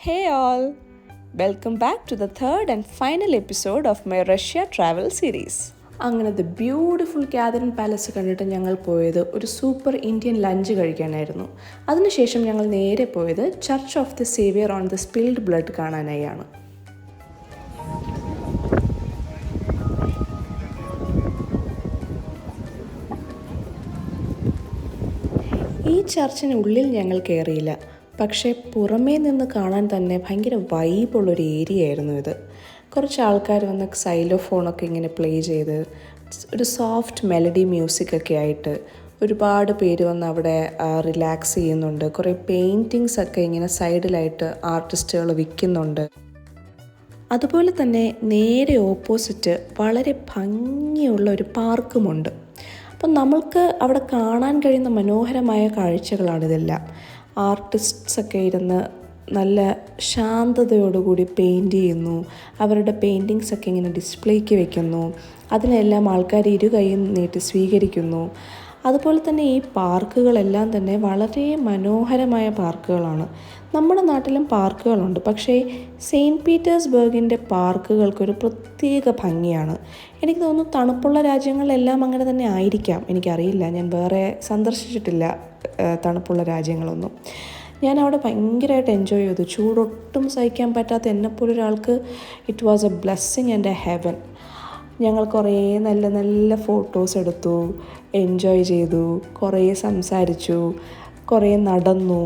Hey all! Welcome back to the third and final episode of my Russia travel series. അങ്ങനെ the beautiful Catherine palace കണ്ടിട്ട് ഞങ്ങൾ പോയത് ഒരു super Indian lunch കഴിക്കാനായിരുന്നു. അതിനുശേഷം ഞങ്ങൾ നേരെ പോയത് Church of the Saviour on the Spilled Blood കാണാനായാണ്. ഈ ചർച്ചിനുള്ളിൽ ഞങ്ങൾ കയറിയില്ല, പക്ഷേ പുറമേ നിന്ന് കാണാൻ തന്നെ ഭയങ്കര വൈബുള്ളൊരു ഏരിയ ആയിരുന്നു ഇത്. കുറച്ച് ആൾക്കാർ വന്ന് സൈലോഫോണൊക്കെ ഇങ്ങനെ പ്ലേ ചെയ്ത് ഒരു സോഫ്റ്റ് മെലഡി മ്യൂസിക്കൊക്കെ ആയിട്ട് ഒരുപാട് പേര് വന്ന് അവിടെ റിലാക്സ് ചെയ്യുന്നുണ്ട്. കുറേ പെയിൻറ്റിങ്സ് ഒക്കെ ഇങ്ങനെ സൈഡിലായിട്ട് ആർട്ടിസ്റ്റുകൾ വിൽക്കുന്നുണ്ട്. അതുപോലെ തന്നെ നേരെ ഓപ്പോസിറ്റ് വളരെ ഭംഗിയുള്ള ഒരു പാർക്കുമുണ്ട്. അപ്പം നമ്മൾക്ക് അവിടെ കാണാൻ കഴിയുന്ന മനോഹരമായ കാഴ്ചകളാണിതെല്ലാം. ആർട്ടിസ്റ്റ്സൊക്കെ ഇരുന്ന് നല്ല ശാന്തതയോടുകൂടി പെയിൻറ്റ് ചെയ്യുന്നു. അവരുടെ പെയിൻറ്റിങ്സൊക്കെ ഇങ്ങനെ ഡിസ്പ്ലേക്ക് വെക്കുന്നു. അതിനെല്ലാം ആൾക്കാർ ഇരുകൈയും നീട്ടി സ്വീകരിക്കുന്നു. അതുപോലെ തന്നെ ഈ പാർക്കുകളെല്ലാം തന്നെ വളരെ മനോഹരമായ പാർക്കുകളാണ്. നമ്മുടെ നാട്ടിലും പാർക്കുകളുണ്ട്, പക്ഷേ സെയിൻറ്റ് പീറ്റേഴ്സ്ബർഗിൻ്റെ പാർക്കുകൾക്കൊരു പ്രത്യേക ഭംഗിയാണ്. എനിക്ക് തോന്നുന്നു തണുപ്പുള്ള രാജ്യങ്ങളിലെല്ലാം അങ്ങനെ തന്നെ ആയിരിക്കാം, എനിക്കറിയില്ല. ഞാൻ വേറെ സന്ദർശിച്ചിട്ടില്ല തണുപ്പുള്ള രാജ്യങ്ങളൊന്നും. ഞാൻ അവിടെ ഭയങ്കരമായിട്ട് എൻജോയ് ചെയ്തു. ചൂടൊട്ടും സഹിക്കാൻ പറ്റാത്ത എന്നെപ്പോലൊരാൾക്ക് it was a blessing and a heaven. ഞങ്ങൾ കുറേ നല്ല നല്ല ഫോട്ടോസ് എടുത്തു, എൻജോയ് ചെയ്തു, കുറേ സംസാരിച്ചു, കുറേ നടന്നു.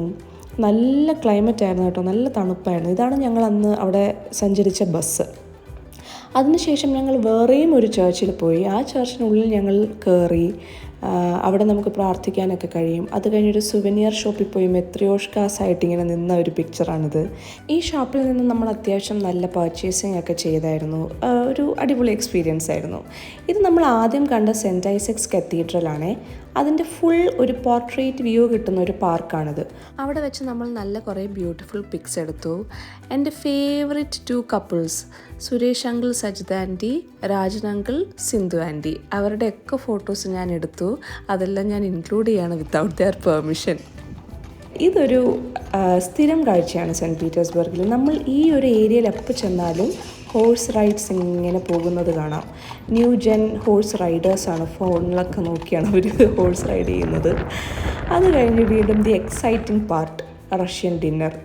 നല്ല ക്ലൈമറ്റ് ആയിരുന്നു കേട്ടോ, നല്ല തണുപ്പായിരുന്നു. ഇതാണ് ഞങ്ങൾ അന്ന് അവിടെ സഞ്ചരിച്ച ബസ്. അതിനുശേഷം ഞങ്ങൾ വേറെയും ഒരു ചർച്ചിൽ പോയി. ആ ചർച്ചിനുള്ളിൽ ഞങ്ങൾ കയറി. അവിടെ നമുക്ക് പ്രാർത്ഥിക്കാനൊക്കെ കഴിയും. അത് കഴിഞ്ഞൊരു സുവനിയർ ഷോപ്പിൽ പോയി മെത്രിയോഷ്കാസായിട്ട് ഇങ്ങനെ നിന്ന ഒരു പിക്ചറാണിത്. ഈ ഷോപ്പിൽ നിന്ന് നമ്മൾ അത്യാവശ്യം നല്ല പർച്ചേസിങ് ഒക്കെ ചെയ്തായിരുന്നു. ഒരു അടിപൊളി എക്സ്പീരിയൻസ് ആയിരുന്നു. ഇത് നമ്മൾ ആദ്യം കണ്ട സെൻറ്റ് ഐസക്സ് കത്തീഡ്രലാണേ. അതിൻ്റെ ഫുൾ ഒരു പോർട്രേറ്റ് വ്യൂ കിട്ടുന്ന ഒരു പാർക്കാണിത്. അവിടെ വെച്ച് നമ്മൾ നല്ല കുറേ ബ്യൂട്ടിഫുൾ പിക്സ് എടുത്തു. എൻ്റെ favourite 2 couples, Suresh uncle Sajitha aunty, Rajan uncle Sindhu aunty, അവരുടെയൊക്കെ ഫോട്ടോസ് ഞാൻ എടുത്തു. അതെല്ലാം ഞാൻ ഇൻക്ലൂഡ് ചെയ്യാണ് വിത്തൗട്ട് ദെയർ പെർമിഷൻ. ഇതൊരു സ്ഥിരം കാഴ്ചയാണ് സെൻറ്റ് പീറ്റേഴ്സ്ബർഗിൽ. നമ്മൾ ഈ ഒരു ഏരിയയിൽ എപ്പോൾ ചെന്നാലും ഹോഴ്സ് റൈഡ്സ് ഇങ്ങനെ പോകുന്നത് കാണാം. ന്യൂ ജെൻ ഹോഴ്സ് റൈഡേഴ്സാണ്. ഫോണിലൊക്കെ നോക്കിയാണ് അവർ ഹോഴ്സ് റൈഡ് ചെയ്യുന്നത്. അത് കഴിഞ്ഞ് വീണ്ടും the exciting part, Russian dinner.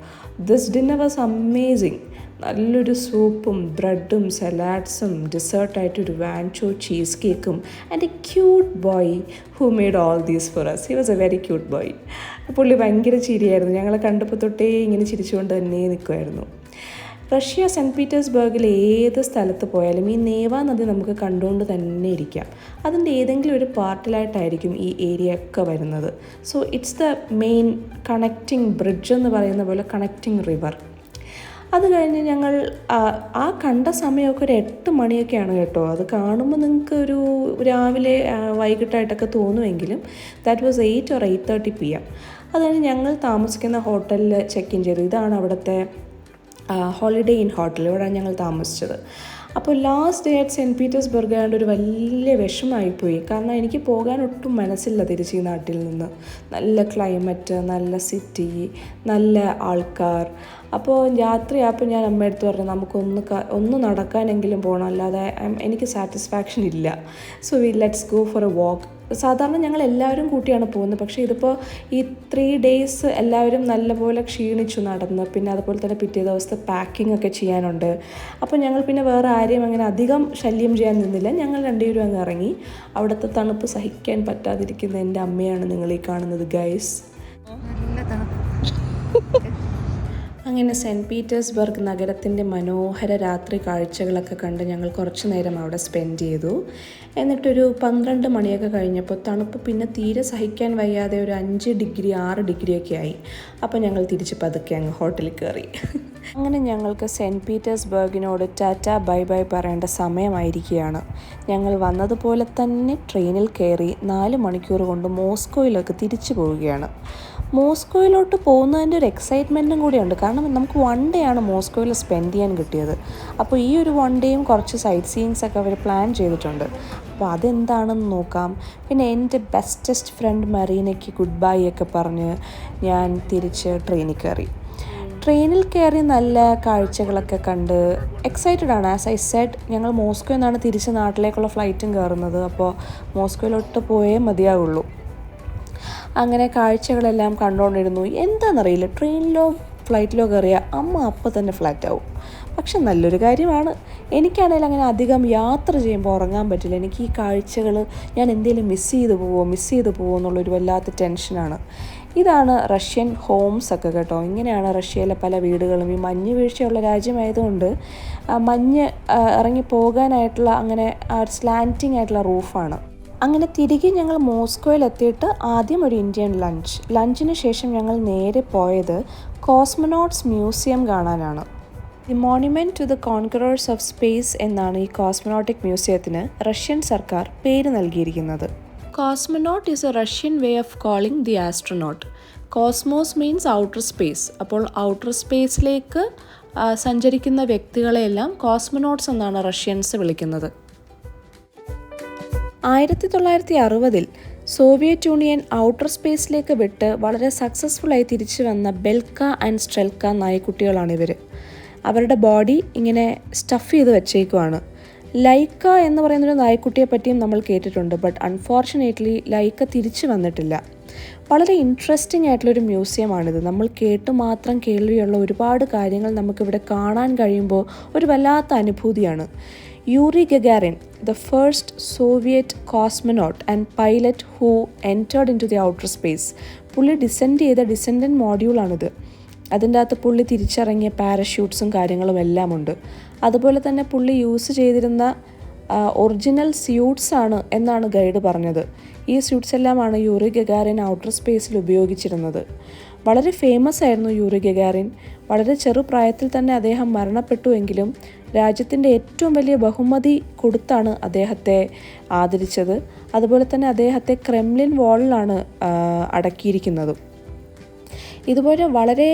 This dinner was amazing. നല്ലൊരു സൂപ്പും ബ്രെഡും സലാഡ്സും ഡെസേർട്ടായിട്ടൊരു വാൻചോ ചീസ് കേക്കും and a cute boy who made all these for us. He was a very cute boy. പുള്ളി ഭയങ്കര ചിരിയായിരുന്നു. ഞങ്ങളെ കണ്ടപ്പോൾ തൊട്ടേ ഇങ്ങനെ ചിരിച്ചുകൊണ്ട് തന്നെ നിൽക്കുമായിരുന്നു. റഷ്യ സെൻറ്റ് പീറ്റേഴ്സ്ബർഗിൽ ഏത് സ്ഥലത്ത് പോയാലും ഈ നേവ നദി നമുക്ക് കണ്ടുകൊണ്ട് തന്നെ ഇരിക്കാം. അതിൻ്റെ ഏതെങ്കിലും ഒരു പാർട്ടിലായിട്ടായിരിക്കും ഈ ഏരിയ ഒക്കെ വരുന്നത്. So it's the main connecting bridge എന്ന് പറയുന്ന പോലെ കണക്റ്റിംഗ് റിവർ. അത് കഴിഞ്ഞ് ഞങ്ങൾ ആ കണ്ട സമയമൊക്കെ ഒരു 8 മണിയൊക്കെയാണ് കേട്ടോ. അത് കാണുമ്പോൾ നിങ്ങൾക്ക് ഒരു രാവിലെ വൈകിട്ടായിട്ടൊക്കെ തോന്നുമെങ്കിലും ദാറ്റ് വാസ് 8 or 8:30 PM. അത് കഴിഞ്ഞ് ഞങ്ങൾ താമസിക്കുന്ന ഹോട്ടലിൽ ചെക്ക് ഇൻ ചെയ്തു. ഇതാണ് അവിടുത്തെ ഹോളിഡേ ഇൻ ഹോട്ടൽ. ഇവിടെയാണ് ഞങ്ങൾ താമസിച്ചത്. അപ്പോൾ last day at Saint Petersburg ആയതുകൊണ്ട് ഒരു വലിയ വിഷമമായിപ്പോയി. കാരണം എനിക്ക് പോകാൻ ഒട്ടും മനസ്സില്ല തിരിച്ച് ഈ നാട്ടിൽ നിന്ന്. നല്ല ക്ലൈമറ്റ്, നല്ല സിറ്റി, നല്ല ആൾക്കാർ. അപ്പോൾ രാത്രിയായപ്പോൾ ഞാൻ അമ്മയടുത്ത് പറഞ്ഞു നമുക്കൊന്ന് നടക്കാനെങ്കിലും പോകണം, അല്ലാതെ എനിക്ക് സാറ്റിസ്ഫാക്ഷൻ ഇല്ല. So let's go for a walk. സാധാരണ ഞങ്ങൾ എല്ലാവരും കൂട്ടിയാണ് പോകുന്നത്, പക്ഷേ ഇതിപ്പോൾ ഈ 3 days എല്ലാവരും നല്ലപോലെ ക്ഷീണിച്ചു നടന്ന്. പിന്നെ അതുപോലെ തന്നെ പിറ്റേ ദിവസത്തെ പാക്കിംഗ് ഒക്കെ ചെയ്യാനുണ്ട്. അപ്പോൾ ഞങ്ങൾ പിന്നെ വേറെ ആരെയും അങ്ങനെ അധികം ശല്യം ചെയ്യാൻ നിന്നില്ല. ഞങ്ങൾ 2 പേരും അങ്ങ് ഇറങ്ങി. അവിടുത്തെ തണുപ്പ് സഹിക്കാൻ പറ്റാതിരിക്കുന്ന എൻ്റെ അമ്മയാണ് നിങ്ങൾ ഈ കാണുന്നത് ഗൈസ്. അങ്ങനെ സെൻറ്റ് പീറ്റേഴ്സ്ബർഗ് നഗരത്തിൻ്റെ മനോഹര രാത്രി കാഴ്ചകളൊക്കെ കണ്ട് ഞങ്ങൾ കുറച്ച് നേരം അവിടെ സ്പെൻഡ് ചെയ്തു. എന്നിട്ടൊരു 12 മണിയൊക്കെ കഴിഞ്ഞപ്പോൾ തണുപ്പ് പിന്നെ തീരെ സഹിക്കാൻ വയ്യാതെ ഒരു 5 ഡിഗ്രി 6 ഡിഗ്രിയൊക്കെ ആയി. അപ്പോൾ ഞങ്ങൾ തിരിച്ച് പതുക്കെ അങ്ങ് ഹോട്ടലിൽ കയറി. അങ്ങനെ ഞങ്ങൾക്ക് സെൻറ്റ് പീറ്റേഴ്സ്ബർഗിനോട് ടാറ്റ ബൈ ബൈ പറയേണ്ട സമയമായിരിക്കുകയാണ്. ഞങ്ങൾ വന്നതുപോലെ തന്നെ ട്രെയിനിൽ കയറി 4 മണിക്കൂർ കൊണ്ട് മോസ്കോയിലേക്ക് തിരിച്ചു പോവുകയാണ്. മോസ്കോയിലോട്ട് പോകുന്നതിൻ്റെ ഒരു എക്സൈറ്റ്മെൻറ്റും കൂടിയുണ്ട്. കാരണം നമുക്ക് 1 day ആണ് മോസ്കോയിൽ സ്പെൻഡ് ചെയ്യാൻ കിട്ടിയത്. അപ്പോൾ ഈ ഒരു 1 dayയും കുറച്ച് സൈറ്റ് സീയിങ്സ് ഒക്കെ അവർ പ്ലാൻ ചെയ്തിട്ടുണ്ട്. അപ്പോൾ അതെന്താണെന്ന് നോക്കാം. പിന്നെ എൻ്റെ ബെസ്റ്റസ്റ്റ് ഫ്രണ്ട് മറീനയ്ക്ക് ഗുഡ് ബൈ ഒക്കെ പറഞ്ഞ് ഞാൻ തിരിച്ച് ട്രെയിനിൽ കയറി. ട്രെയിനിൽ കയറി നല്ല കാഴ്ചകളൊക്കെ കണ്ട് എക്സൈറ്റഡ് ആണ്. ആസ് ഐ സെഡ്, ഞങ്ങൾ മോസ്കോയിൽ നിന്നാണ് തിരിച്ച് നാട്ടിലേക്കുള്ള ഫ്ലൈറ്റും കയറുന്നത്. അപ്പോൾ മോസ്കോയിലോട്ട് പോയേ മതിയാവുള്ളൂ. അങ്ങനെ കാഴ്ചകളെല്ലാം കണ്ടുകൊണ്ടിരുന്നു. എന്താണെന്നറിയില്ല, ട്രെയിനിലോ ഫ്ലൈറ്റിലോ കയറിയ അമ്മ അപ്പം തന്നെ ഫ്ലാറ്റ് ആവും. പക്ഷെ നല്ലൊരു കാര്യമാണ്. എനിക്കാണെങ്കിൽ അങ്ങനെ അധികം യാത്ര ചെയ്യുമ്പോൾ ഉറങ്ങാൻ പറ്റില്ല. എനിക്ക് ഈ കാഴ്ചകൾ ഞാൻ എന്തെങ്കിലും മിസ് ചെയ്ത് പോവുമോ എന്നുള്ളൊരു വല്ലാത്ത ടെൻഷനാണ്. ഇതാണ് റഷ്യൻ ഹോംസ് ഒക്കെ കേട്ടോ. ഇങ്ങനെയാണ് റഷ്യയിലെ പല വീടുകളും. ഈ മഞ്ഞ് വീഴ്ചയുള്ള രാജ്യമായതുകൊണ്ട് മഞ്ഞ് ഇറങ്ങി പോകാനായിട്ടുള്ള അങ്ങനെ സ്ലാൻറ്റിങ് ആയിട്ടുള്ള റൂഫാണ്. അങ്ങനെ തിരികെ ഞങ്ങൾ മോസ്കോയിലെത്തിയിട്ട് ആദ്യം ഒരു ഇന്ത്യൻ ലഞ്ചിന് ശേഷം ഞങ്ങൾ നേരെ പോയത് കോസ്മോനോട്ട്സ് മ്യൂസിയം കാണാനാണ്. The monument to the conquerors of space എന്നാണ് ഈ കോസ്മോനോട്ടിക് മ്യൂസിയത്തിന് റഷ്യൻ സർക്കാർ പേര് നൽകിയിരിക്കുന്നത്. Cosmonaut is a Russian way of calling the astronaut. Cosmos means outer space. അപ്പോൾ ഔട്ടർ സ്പേസിലേക്ക് സഞ്ചരിക്കുന്ന വ്യക്തികളെയെല്ലാം കോസ്മോനോട്ട്സ് എന്നാണ് റഷ്യൻസ് വിളിക്കുന്നത്. 1960 സോവിയറ്റ് യൂണിയൻ ഔട്ടർ സ്പേസിലേക്ക് വിട്ട് വളരെ സക്സസ്ഫുള്ളായി തിരിച്ചു വന്ന ബെൽക്ക ആൻഡ് സ്ട്രെൽക്ക നായ്ക്കുട്ടികളാണിവർ. അവരുടെ ബോഡി ഇങ്ങനെ സ്റ്റഫ് ചെയ്ത് വെച്ചേക്കുവാണ്. ലൈക്ക എന്ന് പറയുന്നൊരു നായ്ക്കുട്ടിയെ പറ്റിയും നമ്മൾ കേട്ടിട്ടുണ്ട്. ബട്ട് അൺഫോർച്ചുനേറ്റ്ലി ലൈക്ക തിരിച്ചു വന്നിട്ടില്ല. വളരെ ഇൻട്രസ്റ്റിംഗ് ആയിട്ടുള്ളൊരു മ്യൂസിയമാണിത്. നമ്മൾ കേട്ടു മാത്രം കേൾവിയുള്ള ഒരുപാട് കാര്യങ്ങൾ നമുക്കിവിടെ കാണാൻ കഴിയുമ്പോൾ ഒരു വല്ലാത്ത അനുഭൂതിയാണ്. Yuri Gagarin, the first Soviet cosmonaut and pilot who entered into the outer space. പുള്ളി ഡിസെൻഡ് ചെയ്ത ഡിസെൻഡൻറ്റ് മോഡ്യൂളാണിത്. അതിൻ്റെ അകത്ത് പുള്ളി തിരിച്ചിറങ്ങിയ പാരഷ്യൂട്ട്സും കാര്യങ്ങളും എല്ലാം ഉണ്ട്. അതുപോലെ തന്നെ പുള്ളി യൂസ് ചെയ്തിരുന്ന ഒറിജിനൽ സ്യൂട്ട്സ് ആണ് എന്നാണ് ഗൈഡ് പറഞ്ഞത്. ഈ സ്യൂട്ട്സ് എല്ലാമാണ് യൂറി ഗഗാറിൻ ഔട്ടർ സ്പേസിൽ ഉപയോഗിച്ചിരുന്നത്. വളരെ ഫേമസ് ആയിരുന്നു യൂറി ഗഗാറിൻ. വളരെ ചെറുപ്രായത്തിൽ തന്നെ അദ്ദേഹം മരണപ്പെട്ടുവെങ്കിലും രാജ്യത്തിൻ്റെ ഏറ്റവും വലിയ ബഹുമതി കൊടുത്താണ് അദ്ദേഹത്തെ ആദരിച്ചത്. അതുപോലെ തന്നെ അദ്ദേഹത്തെ ക്രെംലിൻ വാളിലാണ് അടക്കിയിരിക്കുന്നതും. ഇതുപോലെ വളരെ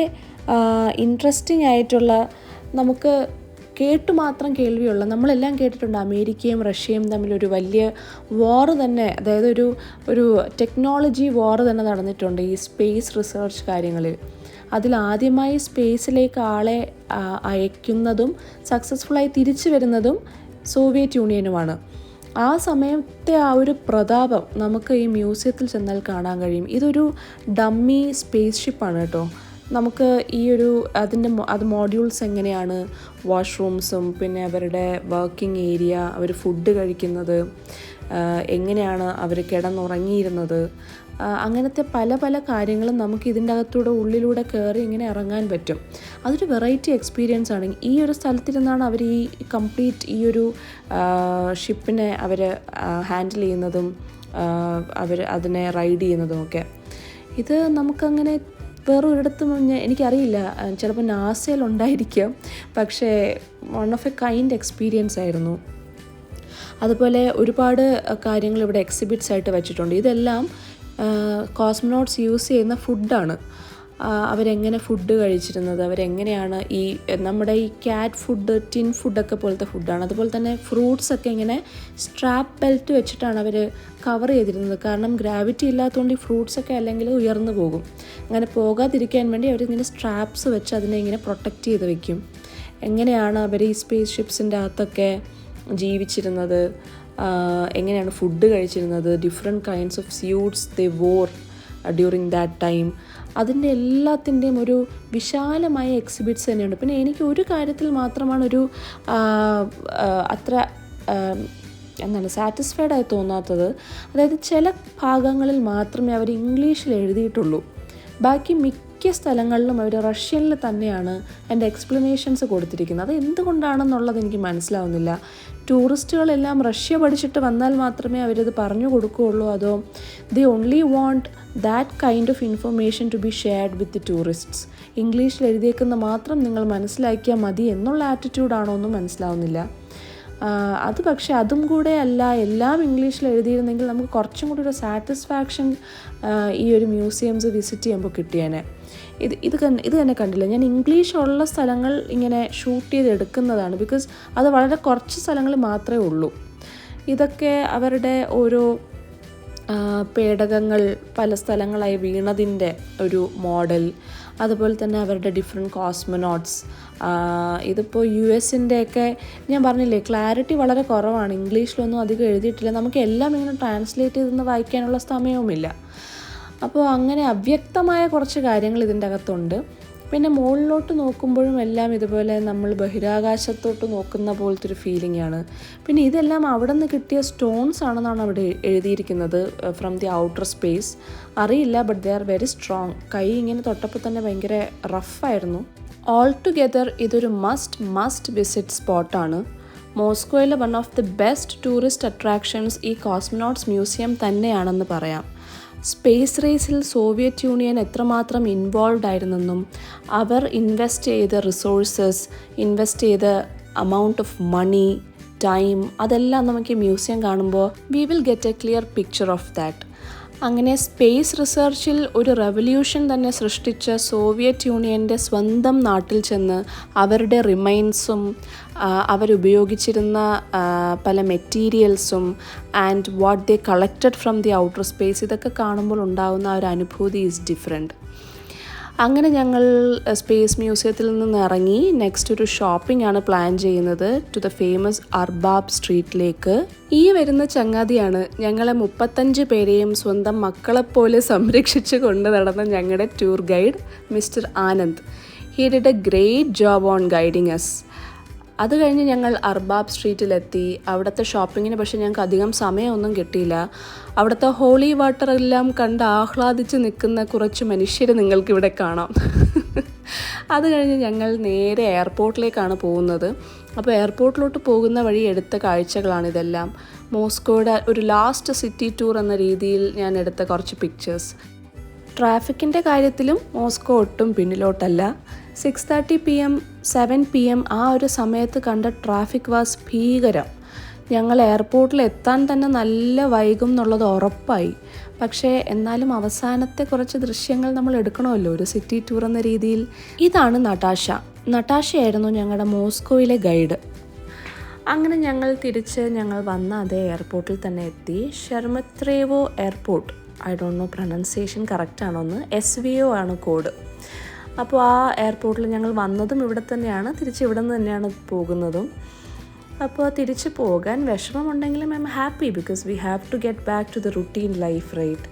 ഇൻട്രസ്റ്റിംഗ് ആയിട്ടുള്ള, നമുക്ക് കേട്ടു മാത്രം കേൾവിയുള്ള, നമ്മളെല്ലാം കേട്ടിട്ടുണ്ട് അമേരിക്കയും റഷ്യയും തമ്മിലൊരു വലിയ വാർ തന്നെ, അതായത് ഒരു ടെക്നോളജി വാർ തന്നെ നടന്നിട്ടുണ്ട് ഈ സ്പേസ് റിസർച്ച് കാര്യങ്ങളിൽ. അതിലാദ്യമായി സ്പേസിലേക്ക് ആളെ അയക്കുന്നതും സക്സസ്ഫുള്ളായി തിരിച്ചു വരുന്നതും സോവിയറ്റ് യൂണിയനുമാണ്. ആ സമയത്തെ ആ ഒരു പ്രതാപം നമുക്ക് ഈ മ്യൂസിയത്തിൽ ചെന്നാൽ കാണാൻ കഴിയും. ഇതൊരു ഡമ്മി സ്പേസ് ഷിപ്പാണ് കേട്ടോ. നമുക്ക് ഈ ഒരു അത് മോഡ്യൂൾസ് എങ്ങനെയാണ്, വാഷ്റൂംസും പിന്നെ അവരുടെ വർക്കിംഗ് ഏരിയ, അവർ ഫുഡ് കഴിക്കുന്നത് എങ്ങനെയാണ്, അവർ കിടന്നുറങ്ങിയിരുന്നത്, അങ്ങനത്തെ പല പല കാര്യങ്ങളും നമുക്ക് ഇതിൻ്റെ അകത്തൂടെ ഉള്ളിലൂടെ കയറി ഇങ്ങനെ ഇറങ്ങാൻ പറ്റും. അതൊരു വെറൈറ്റി എക്സ്പീരിയൻസ് ആണ്. ഈ ഒരു സ്ഥലത്തിരുന്നാണ് അവർ ഈ കംപ്ലീറ്റ് ഈ ഒരു ഷിപ്പിനെ അവർ ഹാൻഡിൽ ചെയ്യുന്നതും അവർ അതിനെ റൈഡ് ചെയ്യുന്നതും ഒക്കെ. ഇത് നമുക്കങ്ങനെ വേറെ ഒരിടത്തും എനിക്കറിയില്ല, ചിലപ്പോൾ നാസയിലുണ്ടായിരിക്കും, പക്ഷേ one of A kind experience ആയിരുന്നു. അതുപോലെ ഒരുപാട് കാര്യങ്ങൾ ഇവിടെ എക്സിബിറ്റ്സ് ആയിട്ട് വെച്ചിട്ടുണ്ട്. ഇതെല്ലാം കോസ്മോനോട്ട്സ് യൂസ് ചെയ്യുന്ന ഫുഡാണ്. അവരെങ്ങനെ ഫുഡ് കഴിച്ചിരുന്നത്, അവരെങ്ങനെയാണ് ഈ നമ്മുടെ ഈ ക്യാറ്റ് ഫുഡ്, ടിൻ ഫുഡൊക്കെ പോലത്തെ ഫുഡാണ്. അതുപോലെ തന്നെ ഫ്രൂട്ട്സൊക്കെ ഇങ്ങനെ സ്ട്രാപ്പ് ബെൽറ്റ് വെച്ചിട്ടാണ് അവർ കവർ ചെയ്തിരുന്നത്. കാരണം ഗ്രാവിറ്റി ഇല്ലാത്തതുകൊണ്ട് ഈ ഫ്രൂട്ട്സൊക്കെ അല്ലെങ്കിൽ ഉയർന്നു പോകും. അങ്ങനെ പോകാതിരിക്കാൻ വേണ്ടി അവരിങ്ങനെ സ്ട്രാപ്സ് വെച്ച് അതിനെ ഇങ്ങനെ പ്രൊട്ടക്റ്റ് ചെയ്ത് വെക്കും. എങ്ങനെയാണ് അവർ ഈ സ്പേസ് ഷിപ്സിൻ്റെ അകത്തൊക്കെ ജീവിച്ചിരുന്നത്, എങ്ങനെയാണ് ഫുഡ് കഴിച്ചിരുന്നത്, different kinds of suits they wore during that time, അതിൻ്റെ എല്ലാത്തിൻ്റെയും ഒരു വിശാലമായ എക്സിബിറ്റ്സ് തന്നെയുണ്ട്. പിന്നെ എനിക്ക് ഒരു കാര്യത്തിൽ മാത്രമാണ് ഒരു അത്ര സാറ്റിസ്ഫൈഡ് ആയി തോന്നാത്തത്. അതായത് ചില ഭാഗങ്ങളിൽ മാത്രമേ അവർ ഇംഗ്ലീഷിൽ എഴുതിയിട്ടുള്ളൂ. ബാക്കി മിക്ക സ്ഥലങ്ങളിലും അവർ റഷ്യനിൽ തന്നെയാണ് അതിൻ്റെ എക്സ്പ്ലനേഷൻസ് കൊടുത്തിരിക്കുന്നത്. അത് എന്തുകൊണ്ടാണെന്നുള്ളത് എനിക്ക് മനസ്സിലാവുന്നില്ല. ടൂറിസ്റ്റുകളെല്ലാം റഷ്യ പഠിച്ചിട്ട് വന്നാൽ മാത്രമേ അവരത് പറഞ്ഞു കൊടുക്കുകയുള്ളൂ, അതോ they only want that kind of information to be shared with tourists. ഇംഗ്ലീഷിൽ എഴുതിയേക്കുന്ന മാത്രം നിങ്ങൾ മനസ്സിലാക്കിയാൽ മതി എന്നുള്ള ആറ്റിറ്റ്യൂഡാണോ ഒന്നും മനസ്സിലാവുന്നില്ല. അത് പക്ഷേ അതും കൂടെ അല്ല, എല്ലാം ഇംഗ്ലീഷിൽ എഴുതിയിരുന്നെങ്കിൽ നമുക്ക് കുറച്ചും കൂടി ഒരു സാറ്റിസ്ഫാക്ഷൻ ഈ ഒരു മ്യൂസിയംസ് വിസിറ്റ് ചെയ്യുമ്പോൾ കിട്ടിയേനെ. ഇത് തന്നെ കണ്ടില്ല. ഞാൻ ഇംഗ്ലീഷുള്ള സ്ഥലങ്ങൾ ഇങ്ങനെ ഷൂട്ട് ചെയ്തെടുക്കുന്നതാണ്, ബിക്കോസ് അത് വളരെ കുറച്ച് സ്ഥലങ്ങൾ മാത്രമേ ഉള്ളൂ. ഇതൊക്കെ അവരുടെ ഓരോ പേടകങ്ങൾ പല സ്ഥലങ്ങളായി വീണതിൻ്റെ ഒരു മോഡൽ, അതുപോലെ തന്നെ അവരുടെ ഡിഫറെൻറ്റ് കോസ്മോനോട്ട്സ്. ഇതിപ്പോൾ US-ൻ്റെയൊക്കെ ഞാൻ പറഞ്ഞില്ലേ, ക്ലാരിറ്റി വളരെ കുറവാണ്, ഇംഗ്ലീഷിലൊന്നും അധികം എഴുതിയിട്ടില്ല, നമുക്ക് എല്ലാം ഇങ്ങനെ ട്രാൻസ്ലേറ്റ് ചെയ്തൊന്ന് വായിക്കാനുള്ള സമയവുമില്ല. അപ്പോൾ അങ്ങനെ അവ്യക്തമായ കുറച്ച് കാര്യങ്ങൾ ഇതിൻ്റെ അകത്തുണ്ട്. പിന്നെ മുകളിലോട്ട് നോക്കുമ്പോഴും എല്ലാം ഇതുപോലെ നമ്മൾ ബഹിരാകാശത്തോട്ട് നോക്കുന്ന പോലത്തെ ഒരു ഫീലിംഗ് ആണ്. പിന്നെ ഇതെല്ലാം അവിടെ നിന്ന് കിട്ടിയ സ്റ്റോൺസ് ആണെന്നാണ് അവിടെ എഴുതിയിരിക്കുന്നത്, ഫ്രം ദി ഔട്ടർ സ്പേസ്. അറിയില്ല, but they are very strong. കൈ ഇങ്ങനെ തൊട്ടപ്പോൾ തന്നെ ഭയങ്കര റഫായിരുന്നു. ഓൾ ടുഗെദർ ഇതൊരു മസ്റ്റ് വിസിറ്റ് സ്പോട്ടാണ്. മോസ്കോയിലെ one of the best tourist attractions ഈ കോസ്മോനോട്ട്സ് മ്യൂസിയം തന്നെയാണെന്ന് പറയാം. സ്പേസ് റേസിൽ സോവിയറ്റ് യൂണിയൻ എത്രമാത്രം ഇൻവോൾവ് ആയിരുന്നെന്നും അവർ ഇൻവെസ്റ്റ് ചെയ്ത റിസോഴ്സസ്, ഇൻവെസ്റ്റ് ചെയ്ത amount of money, time, അതെല്ലാം നമുക്ക് ഈ മ്യൂസിയം കാണുമ്പോൾ we will get a clear picture of that. അങ്ങനെ സ്പേസ് റിസർച്ചിൽ ഒരു റെവല്യൂഷൻ തന്നെ സൃഷ്ടിച്ച സോവിയറ്റ് യൂണിയൻ്റെ സ്വന്തം നാട്ടിൽ ചെന്ന് അവരുടെ റിമൈൻസും അവരുപയോഗിച്ചിരുന്ന പല മെറ്റീരിയൽസും and what they collected from the outer space, ഇതൊക്കെ കാണുമ്പോൾ ഉണ്ടാകുന്ന ഒരു അനുഭൂതി ഈസ് ഡിഫറെൻറ്റ്. അങ്ങനെ ഞങ്ങൾ സ്പേസ് മ്യൂസിയത്തിൽ നിന്ന് ഇറങ്ങി നെക്സ്റ്റ് ഒരു ഷോപ്പിംഗ് ആണ് പ്ലാൻ ചെയ്യുന്നത് ടു ദ ഫേമസ് അർബാബ് സ്ട്രീറ്റിലേക്ക്. ഈ വരുന്ന ചങ്ങാതിയാണ് ഞങ്ങളെ 35 പേരെയും സ്വന്തം മക്കളെപ്പോലെ സംരക്ഷിച്ച് കൊണ്ട് നടന്ന ഞങ്ങളുടെ tour guide mister Anand. He did a great job on guiding us. അത് കഴിഞ്ഞ് ഞങ്ങൾ അർബാബ് സ്ട്രീറ്റിലെത്തി. അവിടുത്തെ ഷോപ്പിങ്ങിന് പക്ഷേ ഞങ്ങൾക്ക് അധികം സമയമൊന്നും കിട്ടിയില്ല. അവിടുത്തെ ഹോളി വാട്ടർ എല്ലാം കണ്ട് ആഹ്ലാദിച്ച് നിൽക്കുന്ന കുറച്ച് മനുഷ്യരെ നിങ്ങൾക്കിവിടെ കാണാം. അത് കഴിഞ്ഞ് ഞങ്ങൾ നേരെ എയർപോർട്ടിലേക്കാണ് പോകുന്നത്. അപ്പോൾ എയർപോർട്ടിലോട്ട് പോകുന്ന വഴി എടുത്ത കാഴ്ചകളാണിതെല്ലാം. മോസ്കോയുടെ ഒരു ലാസ്റ്റ് സിറ്റി ടൂർ എന്ന രീതിയിൽ ഞാൻ എടുത്ത കുറച്ച് പിക്ചേഴ്സ്. ട്രാഫിക്കിൻ്റെ കാര്യത്തിലും മോസ്കോ ഒട്ടും പിന്നിലോട്ടല്ല. 6:30 PM 7 PM ആ ഒരു സമയത്ത് കണ്ട ട്രാഫിക് വാസ് ഭീകരം. ഞങ്ങൾ എയർപോർട്ടിൽ എത്താൻ തന്നെ നല്ല വൈകും എന്നുള്ളത് ഉറപ്പായി. പക്ഷേ എന്നാലും അവസാനത്തെ കുറച്ച് ദൃശ്യങ്ങൾ നമ്മൾ എടുക്കണമല്ലോ ഒരു സിറ്റി ടൂർ എന്ന രീതിയിൽ. ഇതാണ് നട്ടാഷയായിരുന്നു ഞങ്ങളുടെ മോസ്കോയിലെ ഗൈഡ്. അങ്ങനെ ഞങ്ങൾ വന്ന അതേ എയർപോർട്ടിൽ തന്നെ എത്തി. Sheremetyevo airport, I don't know pronunciation കറക്റ്റാണോന്ന്, SVO ആണ് കോഡ്. അപ്പോൾ ആ എയർപോർട്ടിൽ ഞങ്ങൾ വന്നതും ഇവിടെ തന്നെയാണ്, തിരിച്ച് ഇവിടെ നിന്ന് തന്നെയാണ് പോകുന്നതും. അപ്പോൾ തിരിച്ച് പോകാൻ വിഷമമുണ്ടെങ്കിലും I am happy because we have to get back to the routine life, right.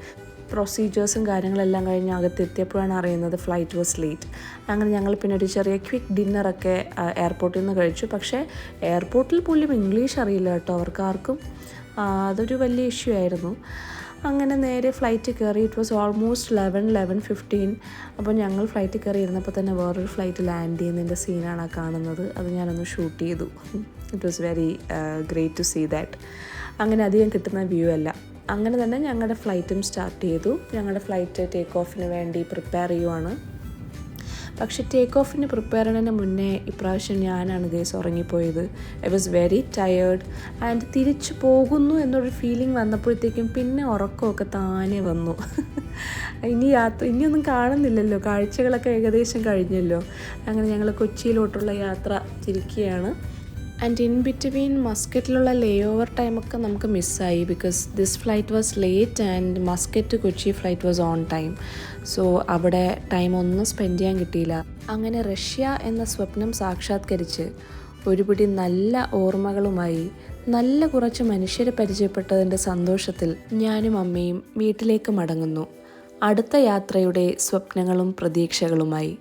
പ്രൊസീജിയേഴ്സും കാര്യങ്ങളെല്ലാം കഴിഞ്ഞ് അകത്തെത്തിയപ്പോഴാണ് അറിയുന്നത് ഫ്ലൈറ്റ് വാസ് ലേറ്റ്. അങ്ങനെ ഞങ്ങൾ പിന്നെ ഒരു ചെറിയ ക്വിക്ക് ഡിന്നറൊക്കെ എയർപോർട്ടിൽ നിന്ന് കഴിച്ചു. പക്ഷേ എയർപോർട്ടിൽ പോലും ഇംഗ്ലീഷ് അറിയില്ല കേട്ടോ അവർക്കാർക്കും. അതൊരു വലിയ ഇഷ്യൂ ആയിരുന്നു. അങ്ങനെ നേരെ ഫ്ലൈറ്റ് കയറി. It was almost 11-11:15. അപ്പോൾ ഞങ്ങൾ ഫ്ലൈറ്റ് കയറി ഇരുന്നപ്പോൾ തന്നെ വേറൊരു ഫ്ലൈറ്റ് ലാൻഡ് ചെയ്യുന്നതിൻ്റെ സീനാണ് ആ കാണുന്നത്. അത് ഞാനൊന്ന് ഷൂട്ട് ചെയ്തു. It was very great to see that. അങ്ങനെ അധികം കിട്ടുന്ന വ്യൂ അല്ല. അങ്ങനെ തന്നെ ഞങ്ങളുടെ ഫ്ലൈറ്റും സ്റ്റാർട്ട് ചെയ്തു. ഞങ്ങളുടെ ഫ്ലൈറ്റ് ടേക്ക് ഓഫിന് വേണ്ടി പ്രിപ്പയർ ചെയ്യുവാണ്. പക്ഷെ ടേക്ക് ഓഫിന് പ്രിപ്പയർ ചെയ്യുന്നതിന് മുന്നേ ഇപ്രാവശ്യം ഞാനാണ് ഗൈസ് ഉറങ്ങിപ്പോയത്. I was very tired and തിരിച്ചു പോകുന്നു എന്നൊരു ഫീലിംഗ് വന്നപ്പോഴത്തേക്കും പിന്നെ ഉറക്കമൊക്കെ താനെ വന്നു. ഇനിയൊന്നും കാണുന്നില്ലല്ലോ, കാഴ്ചകളൊക്കെ ഏകദേശം കഴിഞ്ഞല്ലോ. അങ്ങനെ ഞങ്ങൾ കൊച്ചിയിലോട്ടുള്ള യാത്ര തിരിക്കുകയാണ്. ആൻഡ് ഇൻ ബിറ്റ്വീൻ മസ്കറ്റിലുള്ള ലേ ഓവർ ടൈമൊക്കെ നമുക്ക് മിസ്സായി because this flight was late and Muscat to Kochi flight was on time. So അവിടെ ടൈം ഒന്നും സ്പെൻഡ് ചെയ്യാൻ കിട്ടിയില്ല. അങ്ങനെ റഷ്യ എന്ന സ്വപ്നം സാക്ഷാത്കരിച്ച് ഒരുപിടി നല്ല ഓർമ്മകളുമായി നല്ല കുറച്ച് മനുഷ്യരെ പരിചയപ്പെട്ടതിൻ്റെ സന്തോഷത്തിൽ ഞാനും അമ്മയും വീട്ടിലേക്ക് മടങ്ങുന്നു, അടുത്ത യാത്രയുടെ സ്വപ്നങ്ങളും പ്രതീക്ഷകളുമായി.